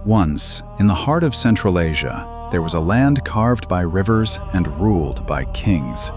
Once, in the heart of Central Asia, there was a land carved by rivers and ruled by kings.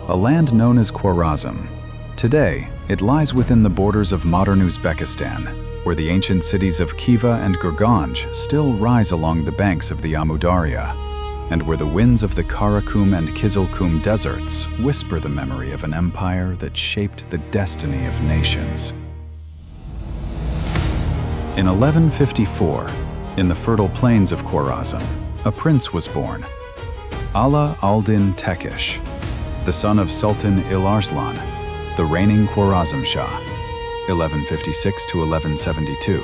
A land known as Khwarazm. Today, it lies within the borders of modern Uzbekistan, where the ancient cities of Khiva and Gurganj still rise along the banks of the Amudarya, and where the winds of the Karakum and Kizilkum deserts whisper the memory of an empire that shaped the destiny of nations. In 1154, in the fertile plains of Khwarazm, a prince was born, Ala al-Din Tekish, the son of Sultan Il-Arslan, the reigning Khwarazm Shah, 1156 to 1172,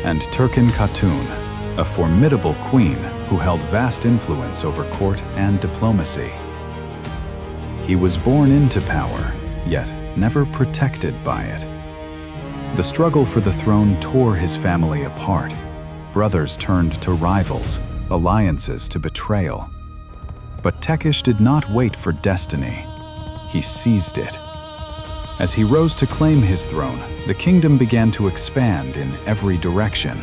and Turkin Khatun, a formidable queen who held vast influence over court and diplomacy. He was born into power, yet never protected by it. The struggle for the throne tore his family apart. Brothers turned to rivals, alliances to betrayal. But Tekish did not wait for destiny. He seized it. As he rose to claim his throne, the kingdom began to expand in every direction.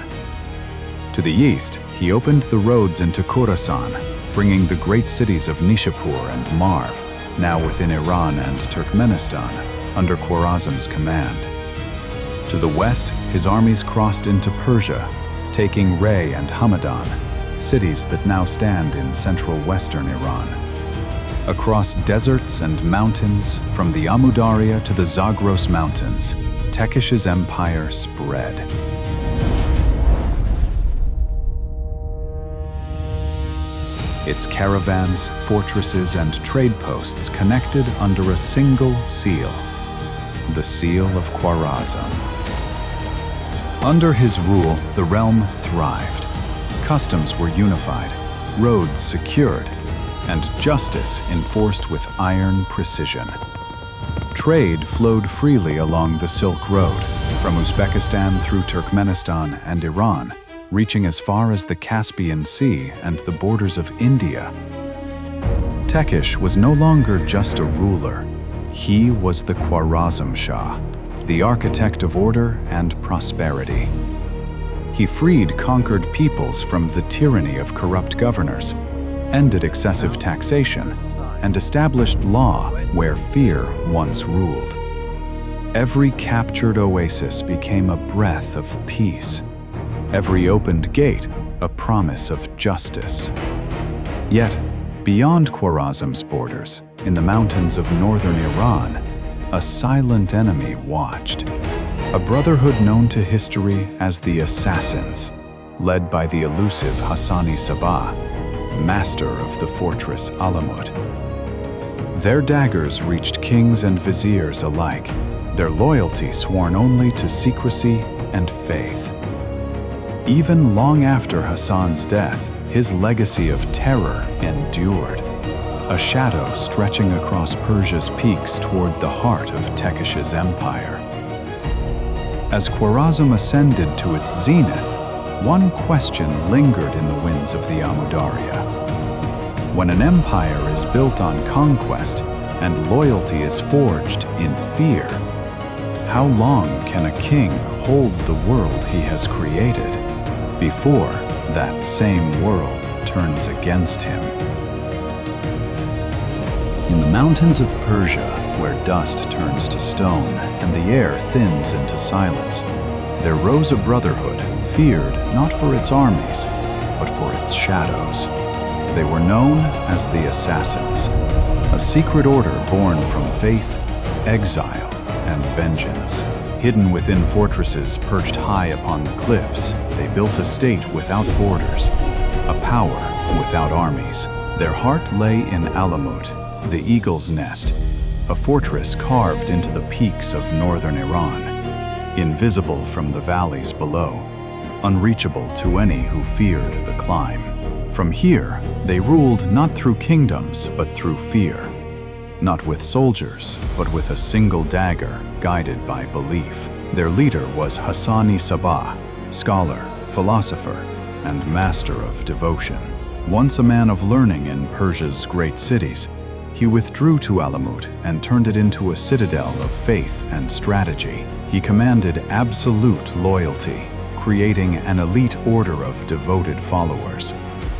To the east, he opened the roads into Khorasan, bringing the great cities of Nishapur and Marv, now within Iran and Turkmenistan, under Khwarazm's command. To the west, his armies crossed into Persia, taking Ray and Hamadan, cities that now stand in central western Iran. Across deserts and mountains, from the Amudarya to the Zagros Mountains, Tekish's empire spread. Its caravans, fortresses, and trade posts connected under a single seal, the Seal of Khwarazm. Under his rule, the realm thrived. Customs were unified, roads secured, and justice enforced with iron precision. Trade flowed freely along the Silk Road, from Uzbekistan through Turkmenistan and Iran, reaching as far as the Caspian Sea and the borders of India. Tekish was no longer just a ruler. He was the Khwarazm Shah, the architect of order and prosperity. He freed conquered peoples from the tyranny of corrupt governors, ended excessive taxation, and established law where fear once ruled. Every captured oasis became a breath of peace. Every opened gate, a promise of justice. Yet, beyond Khwarazm's borders, in the mountains of northern Iran, a silent enemy watched. A brotherhood known to history as the Assassins, led by the elusive Hasan-i, master of the fortress Alamut. Their daggers reached kings and viziers alike, their loyalty sworn only to secrecy and faith. Even long after Hasan's death, his legacy of terror endured, a shadow stretching across Persia's peaks toward the heart of Tekish's empire. As Khwarazm ascended to its zenith, one question lingered in the winds of the Amudarya. When an empire is built on conquest and loyalty is forged in fear, how long can a king hold the world he has created before that same world turns against him? In the mountains of Persia, where dust turns to stone and the air thins into silence, there rose a brotherhood feared not for its armies, but for its shadows. They were known as the Assassins, a secret order born from faith, exile, and vengeance. Hidden within fortresses perched high upon the cliffs, they built a state without borders, a power without armies. Their heart lay in Alamut, the Eagle's Nest, a fortress carved into the peaks of northern Iran, invisible from the valleys below, unreachable to any who feared the climb. From here, they ruled not through kingdoms, but through fear. Not with soldiers, but with a single dagger, guided by belief. Their leader was Hasan-i, scholar, philosopher, and master of devotion. Once a man of learning in Persia's great cities, he withdrew to Alamut and turned it into a citadel of faith and strategy. He commanded absolute loyalty, creating an elite order of devoted followers,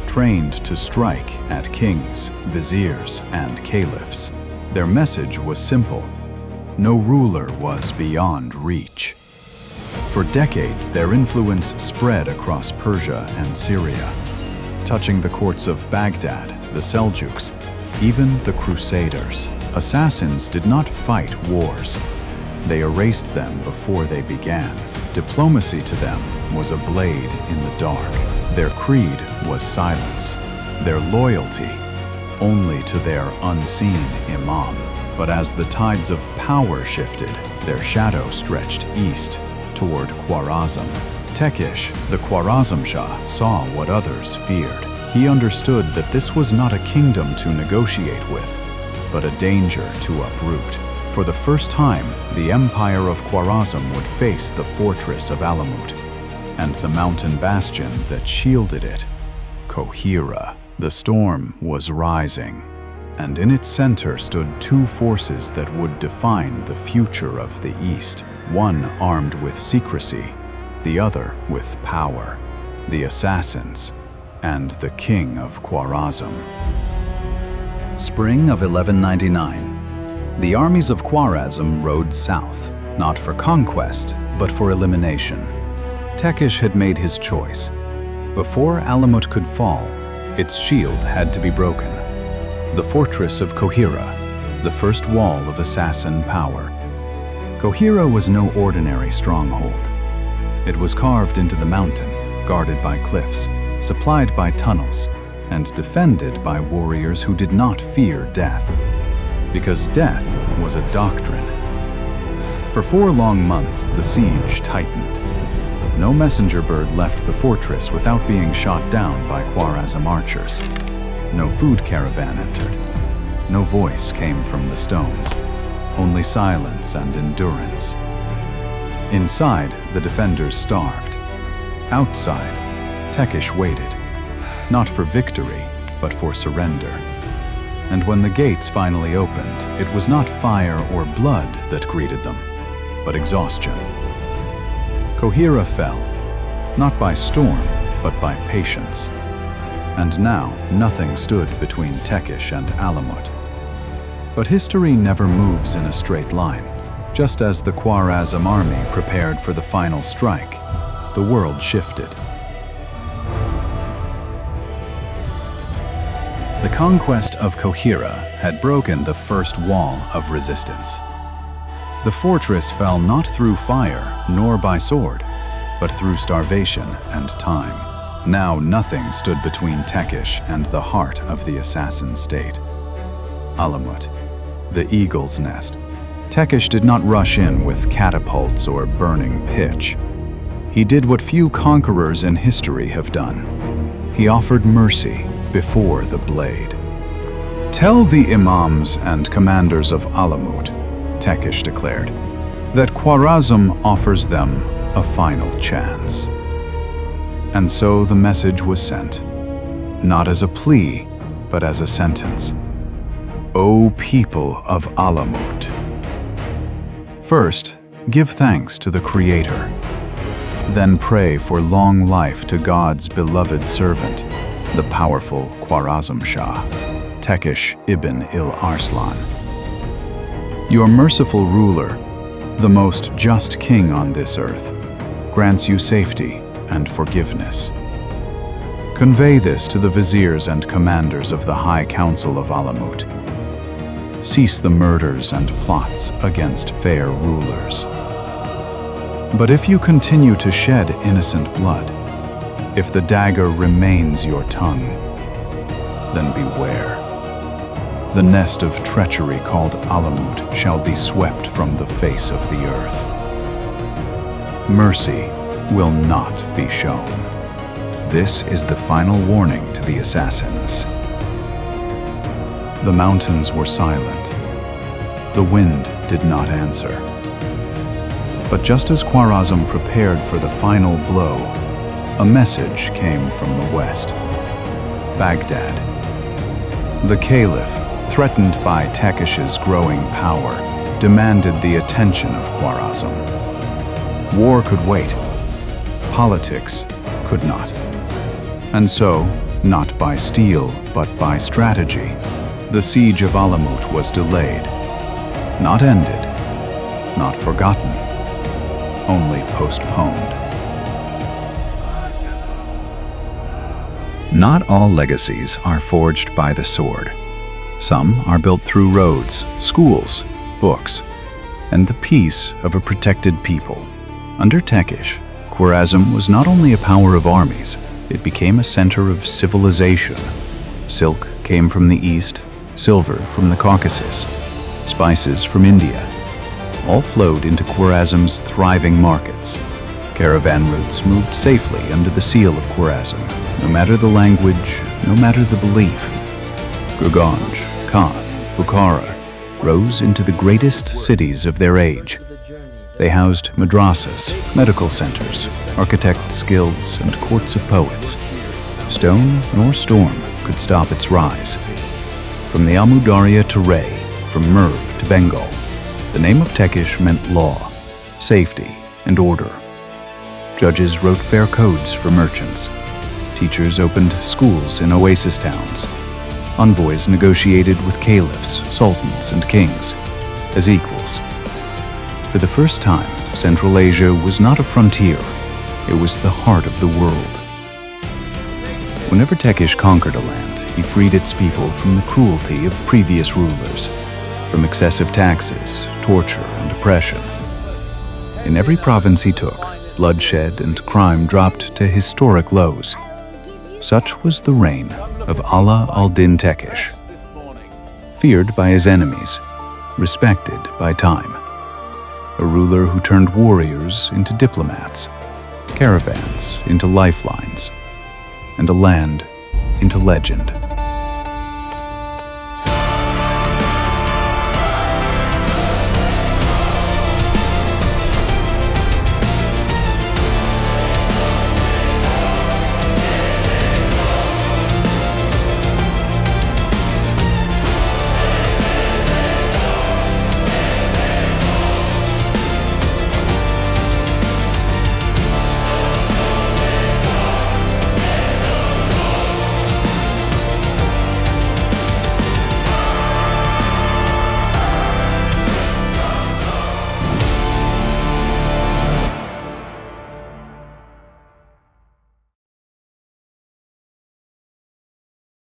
trained to strike at kings, viziers, and caliphs. Their message was simple: no ruler was beyond reach. For decades, their influence spread across Persia and Syria, touching the courts of Baghdad, the Seljuks, even the Crusaders. Assassins did not fight wars. They erased them before they began. Diplomacy to them was a blade in the dark. Their creed was silence. Their loyalty only to their unseen imam. But as the tides of power shifted, their shadow stretched east toward Khwarazm. Tekish, the Khwarazm Shah, saw what others feared. He understood that this was not a kingdom to negotiate with, but a danger to uproot. For the first time, the empire of Khwarazm would face the fortress of Alamut and the mountain bastion that shielded it, Khohira. The storm was rising, and in its center stood two forces that would define the future of the East, one armed with secrecy, the other with power: the assassins and the King of Khwarazm. Spring of 1199. The armies of Khwarazm rode south, not for conquest, but for elimination. Tekish had made his choice. Before Alamut could fall, its shield had to be broken. The fortress of Khohira, the first wall of assassin power. Khohira was no ordinary stronghold. It was carved into the mountain, guarded by cliffs, supplied by tunnels, and defended by warriors who did not fear death, because death was a doctrine. For 4 long months, the siege tightened. No messenger bird left the fortress without being shot down by Khwarazm archers. No food caravan entered. No voice came from the stones, only silence and endurance. Inside, the defenders starved. Outside, Tekish waited, not for victory, but for surrender. And when the gates finally opened, it was not fire or blood that greeted them, but exhaustion. Khohira fell, not by storm, but by patience. And now, nothing stood between Tekish and Alamut. But history never moves in a straight line. Just as the Khwarazm army prepared for the final strike, the world shifted. The conquest of Khohira had broken the first wall of resistance. The fortress fell not through fire nor by sword, but through starvation and time. Now nothing stood between Tekish and the heart of the assassin state. Alamut, the eagle's nest. Tekish did not rush in with catapults or burning pitch. He did what few conquerors in history have done. He offered mercy before the blade. "Tell the imams and commanders of Alamut," Tekish declared, "that Khwarazm offers them a final chance." And so the message was sent, not as a plea, but as a sentence. O people of Alamut! First, give thanks to the Creator. Then pray for long life to God's beloved servant, the powerful Khwarazm Shah, Tekish ibn Il-Arslan. Your merciful ruler, the most just king on this earth, grants you safety and forgiveness. Convey this to the viziers and commanders of the High Council of Alamut. Cease the murders and plots against fair rulers. But if you continue to shed innocent blood, if the dagger remains your tongue, then beware. The nest of treachery called Alamut shall be swept from the face of the earth. Mercy will not be shown. This is the final warning to the assassins. The mountains were silent. The wind did not answer. But just as Khwarazm prepared for the final blow, a message came from the west. Baghdad. The caliph, threatened by Tekish's growing power, demanded the attention of Khwarazm. War could wait. politics could not. And so, not by steel, but by strategy, the siege of Alamut was delayed, not ended, not forgotten, only postponed. Not all legacies are forged by the sword. Some are built through roads, schools, books, and the peace of a protected people. Under Tekish, Khwarazm was not only a power of armies, it became a center of civilization. Silk came from the east, silver from the Caucasus, spices from India. All flowed into Khwarazm's thriving markets. Caravan routes moved safely under the seal of Khwarazm, no matter the language, no matter the belief. Gurganj, Kath, Bukhara rose into the greatest cities of their age. They housed madrasas, medical centers, architects' guilds, and courts of poets. Stone nor storm could stop its rise. From the Amudarya to Ray, from Merv to Bengal, the name of Tekish meant law, safety, and order. Judges wrote fair codes for merchants. Teachers opened schools in oasis towns. Envoys negotiated with caliphs, sultans, and kings as equals. For the first time, Central Asia was not a frontier, it was the heart of the world. Whenever Tekish conquered a land, he freed its people from the cruelty of previous rulers, from excessive taxes, torture, and oppression. In every province he took, bloodshed and crime dropped to historic lows. Such was the reign of Ala al-Din Tekish, feared by his enemies, respected by time. A ruler who turned warriors into diplomats, caravans into lifelines, and a land into legend.